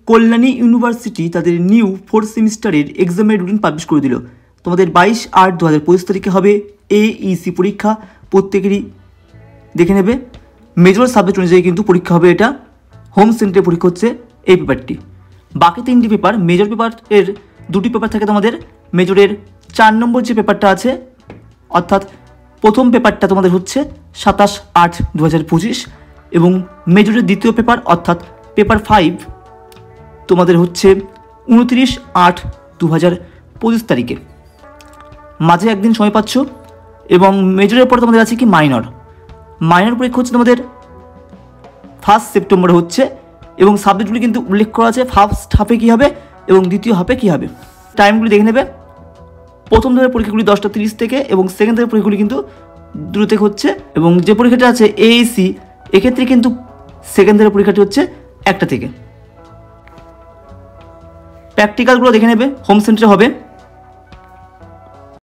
Kalyani university তাদের new 4th সেমিস্টারের এক্সামের রুটিন পাবলিশ করে দিল। তোমাদের 22/8/2025 তারিখে হবে AEC পরীক্ষা। প্রত্যেকেরই দেখে নেবে। মেজর সাবজেক্ট অনুযায়ী কিন্তু পরীক্ষা হবে। এটা হোম সেন্টারে পরীক্ষা হচ্ছে এই পেপারটি। বাকি 3টি পেপার, মেজর পেপারের 2টি পেপার থাকে তোমাদের। মেজরের 4 নম্বর যে পেপারটা আছে, অর্থাৎ প্রথম পেপারটা তোমাদের হচ্ছে 27/8/2025 এবং মেজরের দ্বিতীয় পেপার অর্থাৎ পেপার 5 তোমাদের হচ্ছে 29/8/2025 তারিখে। মাঝে একদিন সময় পাচ্ছ। এবং মেজরের পর তোমাদের আছে কি মাইনর পরীক্ষা হচ্ছে তোমাদের 1 সেপ্টেম্বরে হচ্ছে এবং সাবজেক্টগুলি কিন্তু উল্লেখ করা আছে ফার্স্ট হাফে কী হবে এবং দ্বিতীয় হাফে কী হবে। টাইমগুলি দেখে নেবে। প্রথম ধাপের পরীক্ষাগুলি 10:30 থেকে এবং সেকেন্ড ধাপের পরীক্ষাগুলি কিন্তু 2 থেকে হচ্ছে এবং যে পরীক্ষাটা আছে AEC এক্ষেত্রে কিন্তু সেকেন্ড ধাপের পরীক্ষাটি হচ্ছে 1টা থেকে। প্র্যাকটিক্যালগুলো দেখে নেবে, হোম সেন্টারে হবে।